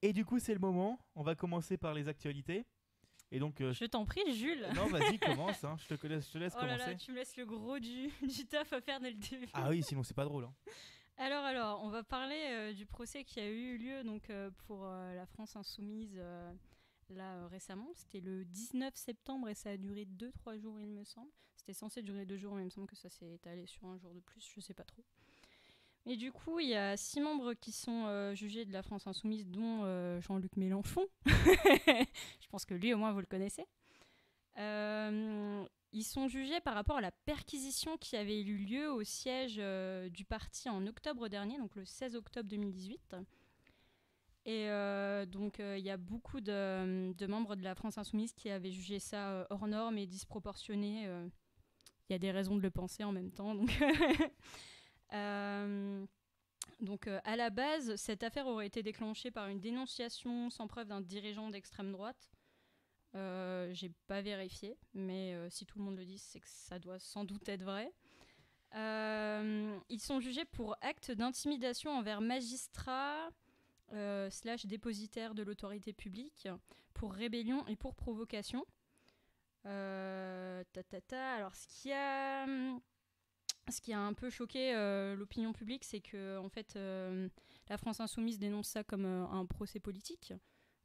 Et du coup, c'est le moment. On va commencer par les actualités. Et donc, Je t'en prie, Jules. non, vas-y, commence. Hein. Je te laisse Oh là là, commencer. tu me laisses le gros du taf à faire dès le début. Ah oui, sinon c'est pas drôle. Hein. Alors, on va parler du procès qui a eu lieu donc, pour la France insoumise là récemment. C'était le 19 septembre et ça a duré 2-3 jours, il me semble. C'était censé durer 2 jours, mais il me semble que ça s'est étalé sur un jour de plus, je sais pas trop. Et du coup, il y a 6 membres qui sont jugés de la France insoumise, dont Jean-Luc Mélenchon. Je pense que lui, au moins, vous le connaissez. Ils sont jugés par rapport à la perquisition qui avait eu lieu au siège du parti en octobre dernier, donc le 16 octobre 2018. Et donc, il y a beaucoup de membres de la France insoumise qui avaient jugé ça hors norme et disproportionné. Il y a des raisons de le penser en même temps. Donc, à la base, cette affaire aurait été déclenchée par une dénonciation sans preuve d'un dirigeant d'extrême droite. J'ai pas vérifié, mais si tout le monde le dit, c'est que ça doit sans doute être vrai. Ils sont jugés pour acte d'intimidation envers magistrats / dépositaires de l'autorité publique, pour rébellion et pour provocation. Alors, ce qui a un peu choqué l'opinion publique, c'est que en fait, la France insoumise dénonce ça comme un procès politique.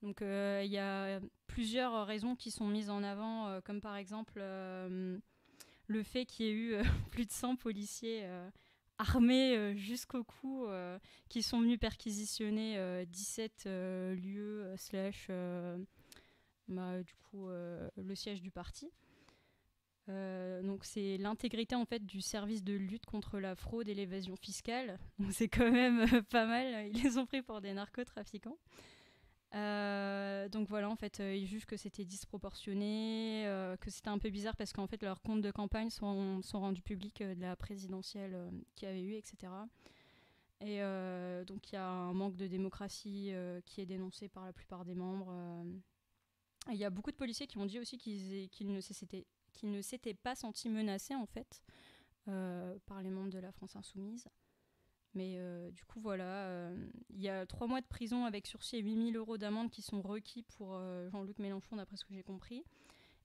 Donc il y a plusieurs raisons qui sont mises en avant, comme par exemple le fait qu'il y ait eu plus de 100 policiers armés jusqu'au cou qui sont venus perquisitionner 17 lieux le siège du parti. Donc c'est l'intégrité en fait du service de lutte contre la fraude et l'évasion fiscale. Donc c'est quand même pas mal. Ils les ont pris pour des narcotrafiquants. Donc voilà, en fait, ils jugent que c'était disproportionné, que c'était un peu bizarre parce qu'en fait, leurs comptes de campagne sont rendus publics de la présidentielle qu'il y avait eu, etc. Et donc il y a un manque de démocratie qui est dénoncé par la plupart des membres. Il y a beaucoup de policiers qui ont dit aussi qu'ils ne s'étaient pas sentis menacés, en fait, par les membres de la France insoumise. Mais du coup, voilà, il y a 3 mois de prison avec sursis et 8 000 € d'amende qui sont requis pour Jean-Luc Mélenchon, d'après ce que j'ai compris.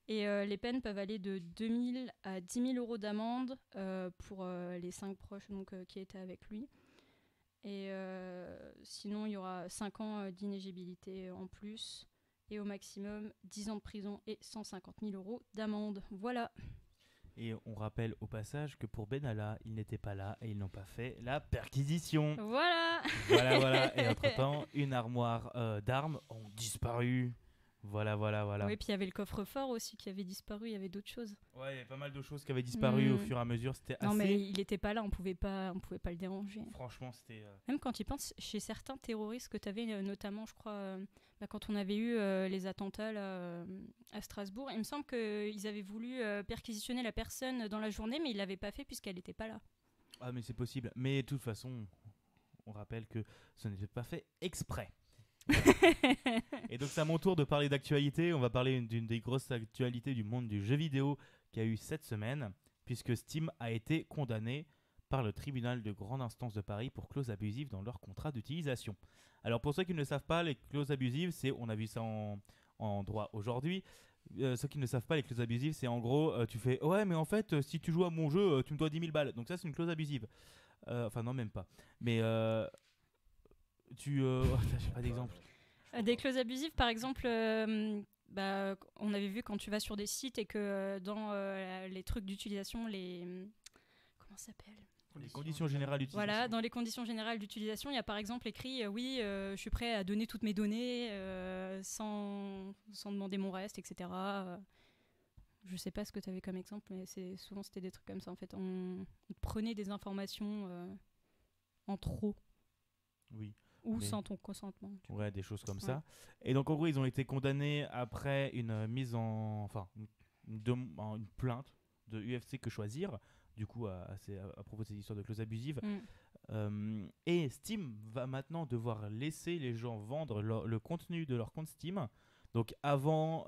Et les peines peuvent aller de 2 000 à 10 000 € d'amende pour les 5 proches qui étaient avec lui. Et sinon, il y aura 5 ans d'inéligibilité en plus. Et au maximum, 10 ans de prison et 150 000 € d'amende. Voilà. Et on rappelle au passage que pour Benalla, ils n'étaient pas là et ils n'ont pas fait la perquisition. Voilà. Voilà. Et entre-temps, une armoire d'armes ont disparu. Voilà. Oui, puis il y avait le coffre-fort aussi qui avait disparu, il y avait d'autres choses. Ouais, il y a pas mal de choses qui avaient disparu au fur et à mesure. C'était assez... Non, mais il n'était pas là, on pouvait pas le déranger. Franchement, c'était... Même quand il pense, chez certains terroristes que tu avais, notamment, je crois, quand on avait eu les attentats là, à Strasbourg, il me semble qu'ils avaient voulu perquisitionner la personne dans la journée, mais ils ne l'avaient pas fait puisqu'elle n'était pas là. Ah, mais c'est possible. Mais de toute façon, on rappelle que ce n'était pas fait exprès. Et donc c'est à mon tour de parler d'actualité. On va parler d'une des grosses actualités du monde du jeu vidéo qui a eu cette semaine, puisque Steam a été condamné par le tribunal de grande instance de Paris pour clauses abusives dans leur contrat d'utilisation. Alors pour ceux qui ne le savent pas, les clauses abusives, on a vu ça en droit aujourd'hui. Ceux qui ne savent pas, les clauses abusives, c'est en gros, tu fais ouais, mais en fait, si tu joues à mon jeu, tu me dois 10 000 balles. Donc ça, c'est une clause abusive. Enfin, non, même pas. Mais j'ai pas d'exemple. Des clauses abusives, par exemple, on avait vu quand tu vas sur des sites et que dans les trucs d'utilisation, comment ça s'appelle ? Les conditions générales d'utilisation. Voilà, dans les conditions générales d'utilisation, il y a par exemple écrit oui, je suis prêt à donner toutes mes données sans demander mon reste, etc. Je sais pas ce que tu avais comme exemple, mais souvent c'était des trucs comme ça en fait. On prenait des informations en trop. Oui. Ou sans ton consentement. Ouais, des choses comme ça. Et donc en gros, ils ont été condamnés après une mise en... Enfin, une plainte de UFC Que Choisir, du coup, à propos de ces histoires de clauses abusives. Et Steam va maintenant devoir laisser les gens vendre le contenu de leur compte Steam. Donc avant,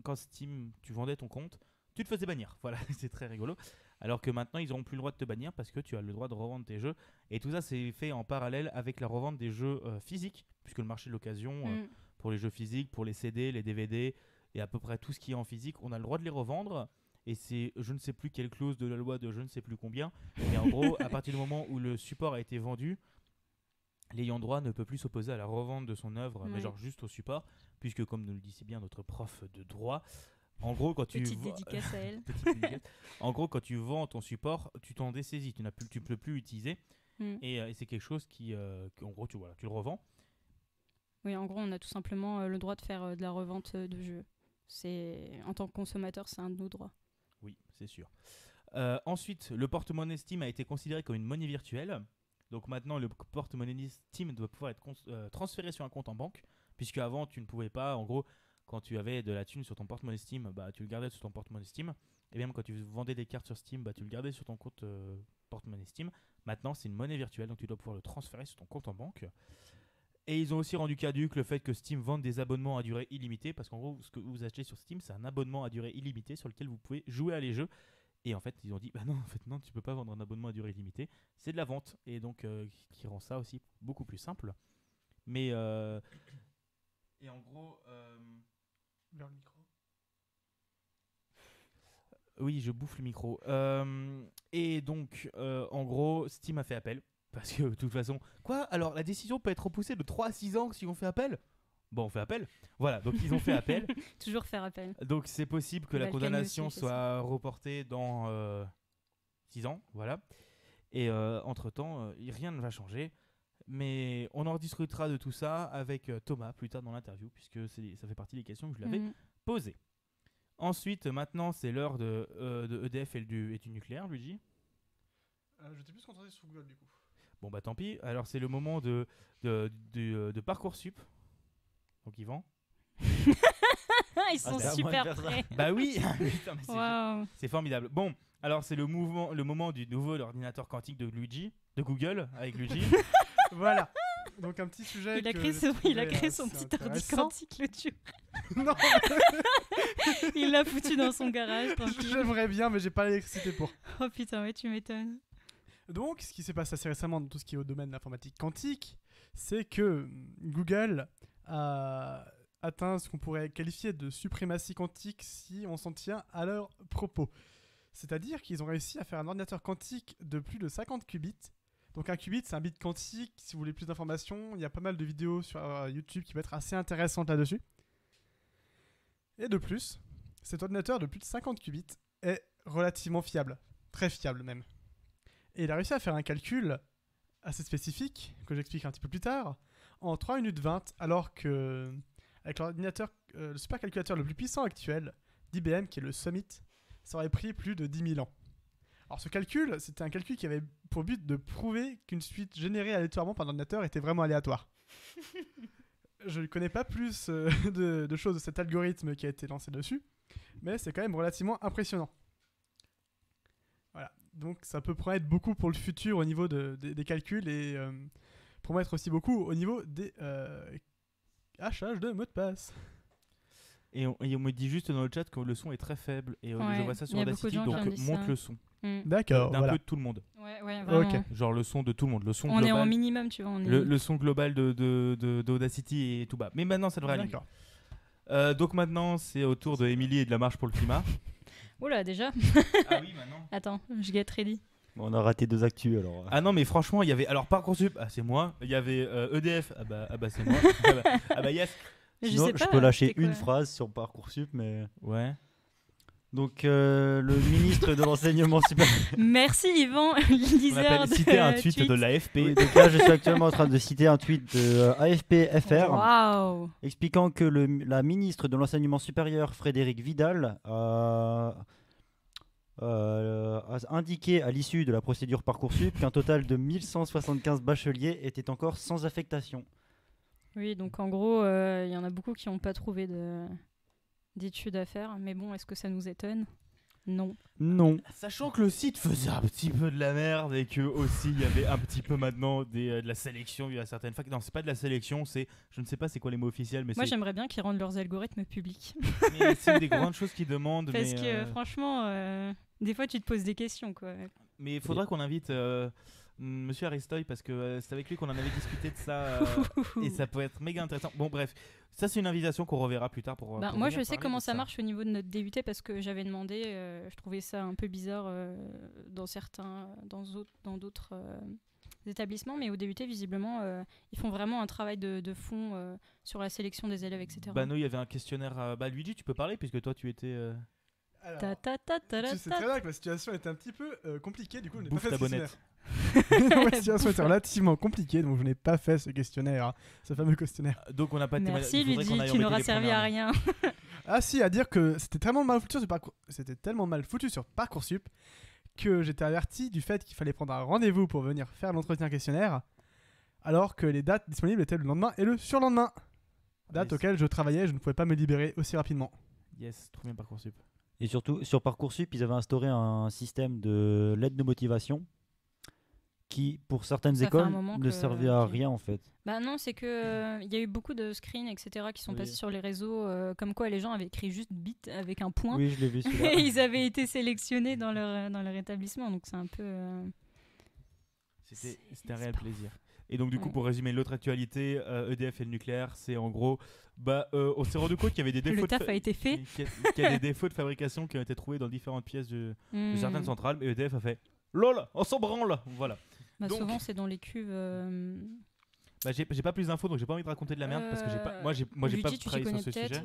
quand Steam, tu vendais ton compte, tu te faisais bannir. Voilà, c'est très rigolo. Alors que maintenant, ils n'auront plus le droit de te bannir parce que tu as le droit de revendre tes jeux. Et tout ça, c'est fait en parallèle avec la revente des jeux physiques, puisque le marché de l'occasion, pour les jeux physiques, pour les CD, les DVD et à peu près tout ce qui est en physique, on a le droit de les revendre. Et c'est je ne sais plus quelle clause de la loi de je ne sais plus combien. Mais en gros, à partir du moment où le support a été vendu, l'ayant droit ne peut plus s'opposer à la revente de son œuvre, mais genre juste au support, puisque comme nous le dit si bien notre prof de droit, en gros, quand tu Petite dédicace à elle. Petite dédicace. En gros, quand tu vends ton support, tu t'en dessaisis, tu peux plus l'utiliser, et c'est quelque chose en gros, tu le revends. Oui, en gros, on a tout simplement le droit de faire de la revente de jeux. En tant que consommateur, c'est un de nos droits. Oui, c'est sûr. Ensuite, le porte-monnaie Steam a été considéré comme une monnaie virtuelle. Donc maintenant, le porte-monnaie Steam doit pouvoir être transféré sur un compte en banque, puisque avant, tu ne pouvais pas, en gros, quand tu avais de la thune sur ton porte-monnaie Steam, tu le gardais sur ton porte-monnaie Steam. Et même quand tu vendais des cartes sur Steam, tu le gardais sur ton compte porte-monnaie Steam. Maintenant, c'est une monnaie virtuelle, donc tu dois pouvoir le transférer sur ton compte en banque. Et ils ont aussi rendu caduque le fait que Steam vende des abonnements à durée illimitée, parce qu'en gros, ce que vous achetez sur Steam, c'est un abonnement à durée illimitée sur lequel vous pouvez jouer à les jeux. Et en fait, ils ont dit, non, tu peux pas vendre un abonnement à durée illimitée, c'est de la vente. Et donc, qui rend ça aussi beaucoup plus simple. Mais, et en gros... Vers le micro. Oui, je bouffe le micro. Et donc, en gros, Steam a fait appel. Parce que de toute façon... Quoi ? Alors, la décision peut être repoussée de 3 à 6 ans si on fait appel ? Bon, on fait appel. Voilà, donc ils ont fait appel. Toujours faire appel. Donc, c'est possible que la condamnation soit reportée dans 6 ans. Voilà. Et entre-temps, rien ne va changer. Mais on en rediscutera de tout ça avec Thomas plus tard dans l'interview, puisque ça fait partie des questions que je lui avais posées. Ensuite, maintenant, c'est l'heure de EDF et du nucléaire, Luigi. Je t'ai plus concentré sur Google du coup. Bon bah tant pis, alors c'est le moment de Parcoursup. Donc Yvan. Ils sont super prêts. Bah oui, putain, mais Wow. c'est formidable. Bon, alors c'est le moment du nouveau ordinateur quantique de Luigi, de Google, avec Luigi. Voilà. Donc un petit sujet. Il a créé son petit ordi quantique le tue. Non. Il l'a foutu dans son garage. J'aimerais bien, mais j'ai pas l'électricité pour. Oh putain, ouais, tu m'étonnes. Donc, ce qui s'est passé assez récemment dans tout ce qui est au domaine de l'informatique quantique, c'est que Google a atteint ce qu'on pourrait qualifier de suprématie quantique si on s'en tient à leurs propos. C'est-à-dire qu'ils ont réussi à faire un ordinateur quantique de plus de 50 qubits. Donc un qubit, c'est un bit quantique. Si vous voulez plus d'informations, il y a pas mal de vidéos sur YouTube qui vont être assez intéressantes là-dessus. Et de plus, cet ordinateur de plus de 50 qubits est relativement fiable. Très fiable même. Et il a réussi à faire un calcul assez spécifique, que j'explique un petit peu plus tard, en 3 minutes 20, alors que avec l'ordinateur, le supercalculateur le plus puissant actuel d'IBM, qui est le Summit, ça aurait pris plus de 10 000 ans. Alors ce calcul, c'était un calcul qui avait pour but de prouver qu'une suite générée aléatoirement par l'ordinateur était vraiment aléatoire. Je ne connais pas plus de choses de cet algorithme qui a été lancé dessus, mais c'est quand même relativement impressionnant. Voilà, donc ça peut promettre beaucoup pour le futur au niveau des calculs et promettre aussi beaucoup au niveau des hachages de mots de passe. Et on me dit juste dans le chat que le son est très faible. Et je vois ça sur Audacity, donc monte le son. D'accord. D'un peu de tout le monde. Ouais, vraiment. Okay. Genre le son de tout le monde. Le son on global, est en minimum, tu vois. Le son global d'Audacity est tout bas. Mais maintenant, ça devrait aller. D'accord. Donc maintenant, c'est au tour de Émilie et de la Marche pour le climat. Oula, déjà. Ah oui, maintenant. Attends, je get ready. Bon, on a raté 2 actus alors. Ah non, mais franchement, il y avait. Alors, Parcoursup, c'est moi. Il y avait EDF, c'est moi. Yes. Sinon, je peux lâcher une phrase sur Parcoursup, mais. Ouais. Donc, le ministre de l'enseignement supérieur. Merci Yvan, On appelle citer un tweet de l'AFP. Oui, donc là, je suis actuellement en train de citer un tweet de AFP-FR expliquant que la ministre de l'enseignement supérieur, Frédérique Vidal, a indiqué à l'issue de la procédure Parcoursup qu'un total de 1175 bacheliers étaient encore sans affectation. Oui, donc en gros, y en a beaucoup qui n'ont pas trouvé d'études à faire. Mais bon, est-ce que ça nous étonne ? Non. Non. Sachant que le site faisait un petit peu de la merde et que aussi il y avait un petit peu maintenant de la sélection via certaines facs. Non, c'est pas de la sélection, c'est je ne sais pas c'est quoi les mots officiels, mais moi j'aimerais bien qu'ils rendent leurs algorithmes publics. Mais c'est des grandes choses qu'ils demandent. Parce que franchement, Des fois, tu te poses des questions, quoi. Mais il faudra qu'on invite Monsieur Aristoy parce que c'est avec lui qu'on en avait discuté de ça et ça peut être méga intéressant. Bon, bref, ça c'est une invitation qu'on reverra plus tard pour. Moi, je sais comment ça marche au niveau de notre DUT parce que j'avais demandé. Je trouvais ça un peu bizarre dans d'autres établissements, mais au DUT, visiblement, ils font vraiment un travail de fond sur la sélection des élèves, etc. Nous, il y avait un questionnaire. Luigi, tu peux parler puisque toi, tu étais. Alors, tu sais très bien que ma situation était un petit peu compliquée, du coup je n'ai pas fait ce questionnaire. Ma situation était relativement compliquée, donc je n'ai pas fait ce questionnaire, ce fameux questionnaire. Donc on n'a pas. Merci Luigi, tu n'auras servi à rien. Ah si, à dire que c'était tellement mal foutu sur Parcoursup que j'étais averti du fait qu'il fallait prendre un rendez-vous pour venir faire l'entretien questionnaire, alors que les dates disponibles étaient le lendemain et le surlendemain. Date auxquelles je travaillais, je ne pouvais pas me libérer aussi rapidement. Yes, trop bien Parcoursup. Et surtout, sur Parcoursup, ils avaient instauré un système de lettre de motivation qui, pour certaines écoles, ne servait à rien en fait. Non, c'est que y a eu beaucoup de screens, etc., qui sont passés sur les réseaux, comme quoi les gens avaient écrit juste bit avec un point. Oui, je l'ai vu celui-là. Et ils avaient été sélectionnés dans leur établissement, donc c'est un peu... C'était un réel plaisir. Et donc du coup, pour résumer l'autre actualité, EDF et le nucléaire, c'est en gros, on s'est rendu compte qu'il y avait des défauts. Le taf a été fait. Qu'il y a des défauts de fabrication qui ont été trouvés dans différentes pièces de certaines centrales. Et EDF a fait LOL, on s'en branle. Voilà. Donc, souvent, c'est dans les cuves. J'ai pas plus d'infos, donc j'ai pas envie de raconter de la merde parce que j'ai pas travaillé sur ce sujet.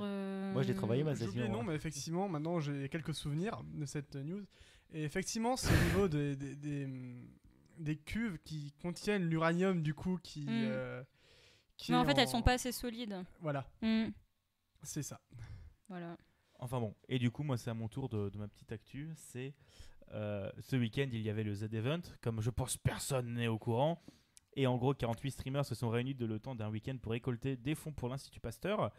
Moi, j'ai travaillé, j'ai oublié non, mais effectivement, maintenant j'ai quelques souvenirs de cette news. Et effectivement, c'est au niveau des cuves qui contiennent l'uranium du coup qui mais en fait elles sont pas assez solides. Voilà. C'est ça. Voilà. Enfin bon, et du coup moi c'est à mon tour de ma petite actu, c'est ce week-end il y avait le Z-Event, comme je pense personne n'est au courant, et en gros 48 streamers se sont réunis le temps d'un week-end pour récolter des fonds pour l'Institut Pasteur.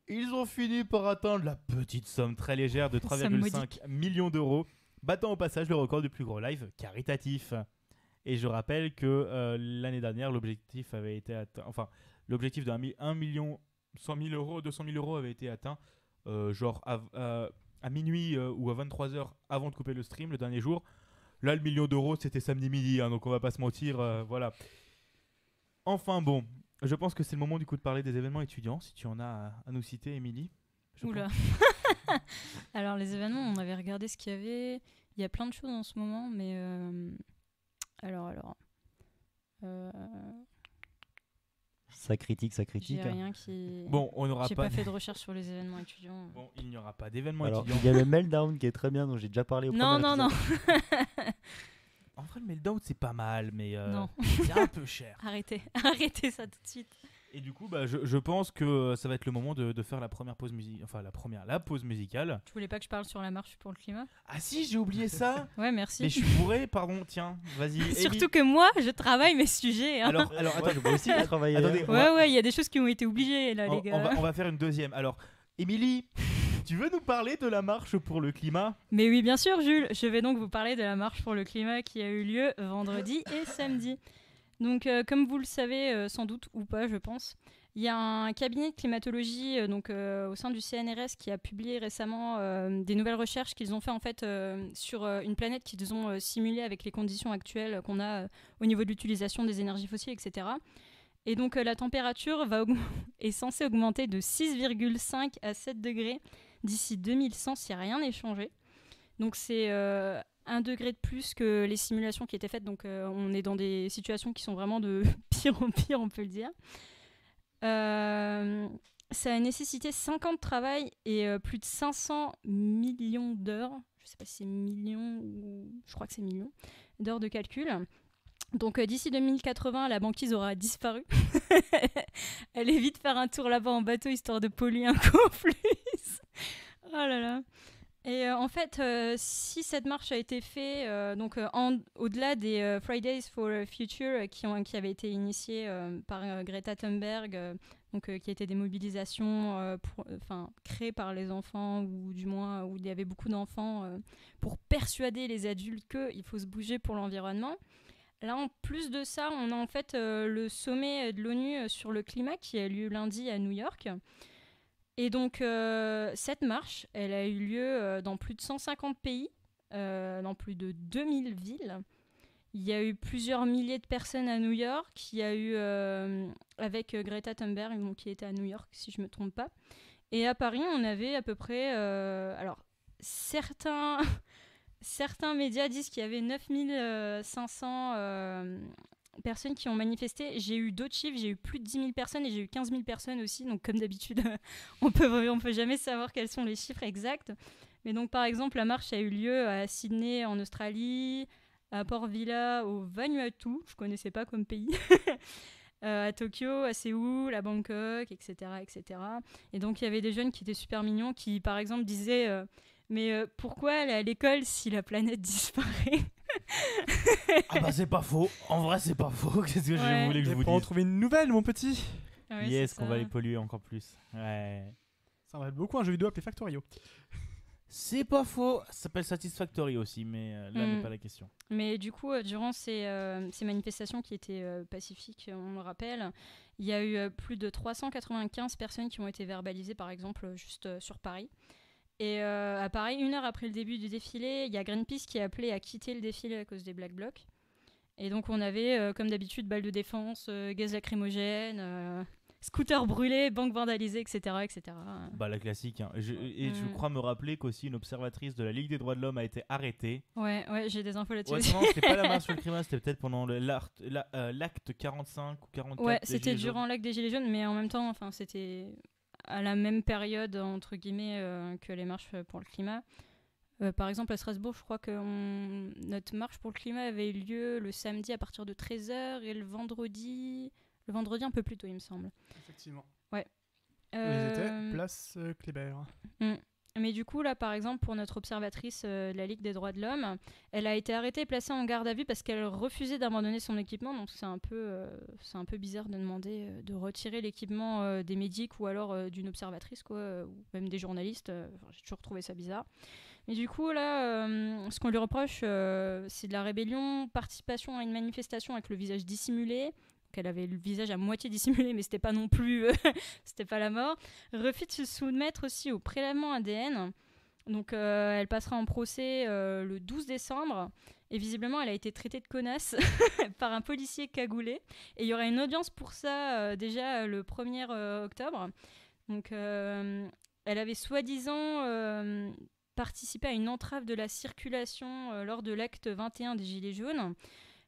Ils ont fini par atteindre la petite somme très légère de 3,5 millions d'euros, battant au passage le record du plus gros live caritatif. Et je rappelle que l'année dernière, l'objectif avait été atteint. Enfin, l'objectif de 1 million 100 000 euros, 200 000 euros avait été atteint à minuit ou à 23h avant de couper le stream le dernier jour. Là, le million d'euros, c'était samedi midi, donc on va pas se mentir. Voilà. Enfin bon, je pense que c'est le moment du coup de parler des événements étudiants. Si tu en as à nous citer, Émilie. Oula. Alors, les événements, on avait regardé ce qu'il y avait. Il y a plein de choses en ce moment, mais... Alors. Ça critique. J'ai rien qui... Bon, on n'aura J'ai pas fait de recherche sur les événements étudiants. Bon, il n'y aura pas d'événements Alors, étudiants. il y a le Meltdown qui est très bien, dont j'ai déjà parlé au premier épisode. Non. En vrai, le Meltdown, c'est pas mal, mais non. c'est un peu cher. Arrêtez ça tout de suite. Et du coup, je pense que ça va être le moment de faire la première pause musicale. Enfin, la pause musicale. Tu voulais pas que je parle sur la marche pour le climat ? Ah si, j'ai oublié ça. Ouais, merci. Mais je suis bourré, pardon. Tiens, vas-y. Surtout que moi, je travaille mes sujets. Hein. Alors attends, moi aussi, j'ai travaillé. Attendez, il y a des choses qui ont été obligées, là, les gars. On va faire une deuxième. Alors, Émilie, tu veux nous parler de la marche pour le climat ? Mais oui, bien sûr, Jules. Je vais donc vous parler de la marche pour le climat qui a eu lieu vendredi et samedi. Donc, comme vous le savez, sans doute ou pas, je pense, il y a un cabinet de climatologie au sein du CNRS qui a publié récemment des nouvelles recherches qu'ils ont fait en fait sur une planète qu'ils ont simulée avec les conditions actuelles qu'on a au niveau de l'utilisation des énergies fossiles, etc. Et donc la température est censée augmenter de 6,5 à 7 degrés d'ici 2100 si rien n'est changé. Donc c'est 1 degré de plus que les simulations qui étaient faites. Donc on est dans des situations qui sont vraiment de pire en pire, on peut le dire. Ça a nécessité 5 ans de travail et plus de 500 millions d'heures. Je sais pas si c'est millions ou... Je crois que c'est millions d'heures de calcul. Donc d'ici 2080, la banquise aura disparu. Allez vite faire un tour là-bas en bateau histoire de polluer un coup en plus. Oh là là. Et en fait, si cette marche a été faite, au-delà des Fridays for Future qui avaient été initiés par Greta Thunberg, qui étaient des mobilisations créées par les enfants, ou du moins où il y avait beaucoup d'enfants, pour persuader les adultes qu'il faut se bouger pour l'environnement. Là, en plus de ça, on a en fait le sommet de l'ONU sur le climat qui a lieu lundi à New York. Et donc, cette marche, elle a eu lieu dans plus de 150 pays dans plus de 2000 villes. Il y a eu plusieurs milliers de personnes à New York. Il y a eu, avec Greta Thunberg, donc, qui était à New York, si je ne me trompe pas. Et à Paris, on avait à peu près... alors, certains médias disent qu'il y avait 9500 personnes qui ont manifesté. J'ai eu d'autres chiffres, j'ai eu plus de 10 000 personnes et j'ai eu 15 000 personnes aussi. Donc, comme d'habitude, on peut jamais savoir quels sont les chiffres exacts. Mais donc, par exemple, la marche a eu lieu à Sydney, en Australie, à Port Vila, au Vanuatu, je ne connaissais pas comme pays, à Tokyo, à Séoul, à Bangkok, etc., etc. Et donc, il y avait des jeunes qui étaient super mignons, qui, par exemple, disaient mais pourquoi aller à l'école si la planète disparaît? Ah bah c'est pas faux, en vrai c'est pas faux, qu'est-ce que je voulais que je vous pour en dise? trouver une nouvelle, mon petit. Ouais, Yes, qu'on va les polluer encore plus. Ouais. Ça me rappelle beaucoup un jeu vidéo appelé Factorio. C'est pas faux, ça s'appelle Satisfactory aussi, mais là n'est pas la question. Mais du coup, durant ces manifestations qui étaient pacifiques, on le rappelle, il y a eu plus de 395 personnes qui ont été verbalisées, par exemple, juste sur Paris. Et à Paris, 1 heure après le début du défilé, il y a Greenpeace qui a appelé à quitter le défilé à cause des Black Blocs. Et donc on avait, comme d'habitude, balles de défense, gaz lacrymogène, scooters brûlés, banques vandalisées, etc., etc. Bah la classique. Hein. Je crois me rappeler qu'aussi une observatrice de la Ligue des droits de l'homme a été arrêtée. Ouais, j'ai des infos là-dessus. Ouais, non, c'était pas la marche sur le climat, c'était peut-être pendant l'acte 45 ou 44. Ouais, c'était durant l'acte des Gilets jaunes, mais en même temps, enfin, c'était à la même période, entre guillemets, que les marches pour le climat. Par exemple, à Strasbourg, je crois que notre marche pour le climat avait eu lieu le samedi à partir de 13h et le vendredi un peu plus tôt, il me semble. Effectivement. Ouais. Ils étaient place Kléber. Mais du coup, là, par exemple, pour notre observatrice de la Ligue des droits de l'homme, elle a été arrêtée et placée en garde à vue parce qu'elle refusait d'abandonner son équipement. Donc, c'est un peu bizarre de demander de retirer l'équipement des médics ou alors d'une observatrice, quoi, ou même des journalistes. J'ai toujours trouvé ça bizarre. Mais du coup, là, ce qu'on lui reproche, c'est de la rébellion, participation à une manifestation avec le visage dissimulé. Elle avait le visage à moitié dissimulé, mais c'était pas non plus, c'était pas la mort. Refus de se soumettre aussi au prélèvement ADN. Donc, elle passera en procès le 12 décembre. Et visiblement, elle a été traitée de connasse par un policier cagoulé. Et il y aura une audience pour ça déjà le 1er octobre. Donc, elle avait soi-disant participé à une entrave de la circulation lors de l'acte 21 des Gilets jaunes,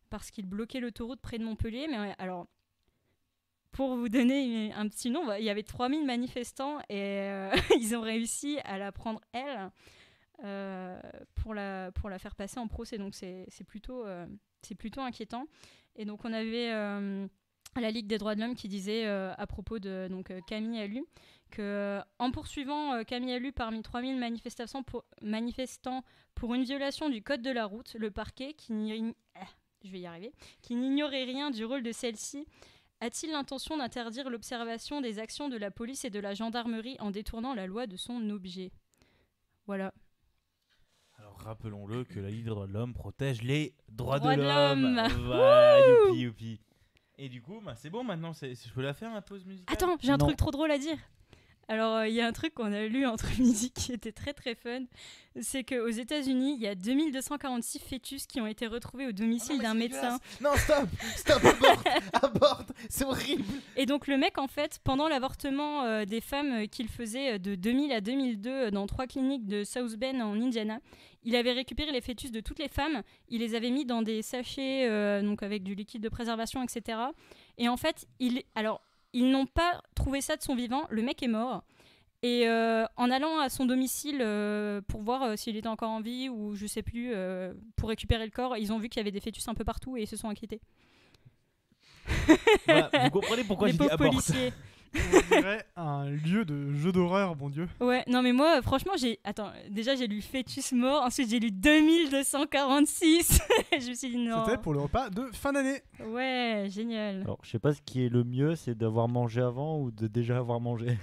parce qu'il bloquait l'autoroute près de Montpellier. Mais alors, pour vous donner un petit nom, il y avait 3000 manifestants et ils ont réussi à la prendre, elle, pour la faire passer en procès. Donc, c'est plutôt inquiétant. Et donc, on avait la Ligue des droits de l'homme qui disait, à propos de Camille Alu, qu'en poursuivant Camille Alu parmi 3000 manifestants pour une violation du code de la route, le parquet, qui n'ignorait rien du rôle de celle-ci, a-t-il l'intention d'interdire l'observation des actions de la police et de la gendarmerie en détournant la loi de son objet? Voilà. Alors rappelons-le que la Ligue des droits de l'homme protège les droits de l'homme. Voilà, youpi. Et du coup, c'est bon maintenant, je peux la faire ma pause musicale? Attends, j'ai un truc trop drôle à dire. Alors, il y a un truc qu'on a lu entre midi qui était très très fun. C'est qu'aux États-Unis, il y a 2246 fœtus qui ont été retrouvés au domicile d'un médecin. Non, stop, aborte, c'est horrible. Et donc, le mec, en fait, pendant l'avortement des femmes qu'il faisait de 2000 à 2002 dans 3 cliniques de South Bend en Indiana, il avait récupéré les fœtus de toutes les femmes, il les avait mis dans des sachets donc avec du liquide de préservation, etc. Et en fait, ils n'ont pas trouvé ça de son vivant, le mec est mort. Et en allant à son domicile pour voir s'il était encore en vie ou je sais plus, pour récupérer le corps, ils ont vu qu'il y avait des fœtus un peu partout et ils se sont inquiétés. Voilà, vous comprenez pourquoi j'ai dit aborte. Policiers. On dirait un lieu de jeu d'horreur, bon Dieu. Ouais, non mais moi, franchement, j'ai lu fœtus mort, ensuite j'ai lu 2246. Je me suis dit non. C'était pour le repas de fin d'année. Ouais, génial. Alors, je sais pas ce qui est le mieux, c'est d'avoir mangé avant ou de déjà avoir mangé.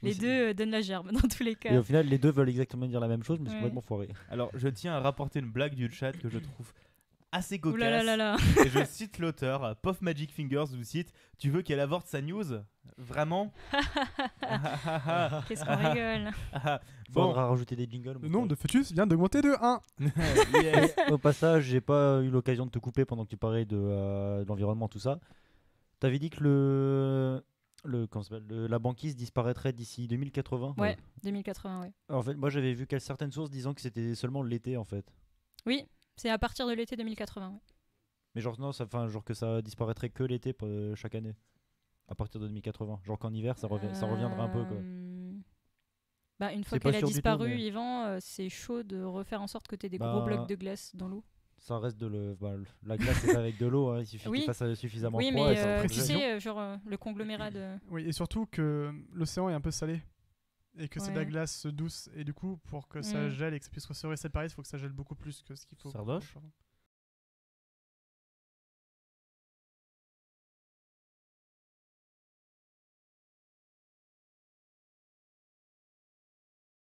Les deux donnent la gerbe dans tous les cas. Et au final, les deux veulent exactement dire la même chose, mais c'est Ouais. complètement foiré. Alors, je tiens à rapporter une blague du chat que je trouve assez Ouh là là là là. cocasse. Et je cite l'auteur, Puff Magic Fingers vous cite « Tu veux qu'elle avorte sa news ? Vraiment ?» Qu'est-ce qu'on rigole. Bon, Faudra rajouter des jingles. Le nombre de fœtus vient d'augmenter de 1. yes. Au passage, j'ai pas eu l'occasion de te couper pendant que tu parlais de l'environnement, tout ça. T'avais dit que la banquise disparaîtrait d'ici 2080. Ouais, 2080, ouais. En fait, moi j'avais vu certaines sources disant que c'était seulement l'été en fait. Oui, c'est à partir de l'été 2080, ouais. Mais genre non, genre que ça disparaîtrait que l'été chaque année. À partir de 2080. Genre qu'en hiver ça reviendra un peu quoi. Bah, une fois C'est pas qu'elle a sûr du tout, disparu, mais- Yvan, c'est chaud de refaire en sorte que tu aies des Bah, gros blocs de glace dans l'eau. Ça reste la glace c'est avec de l'eau, hein. Il suffit Oui. qu'il fasse suffisamment Oui, froid. mais et ça tu précision. sais, genre le conglomérat de... Oui, et surtout que l'océan est un peu salé. Et que c'est de la Ouais. glace douce. Et du coup, pour que ça Mm. gèle et que ça puisse recevoir cette Paris, il faut que ça gèle beaucoup plus que ce qu'il faut. Sardoche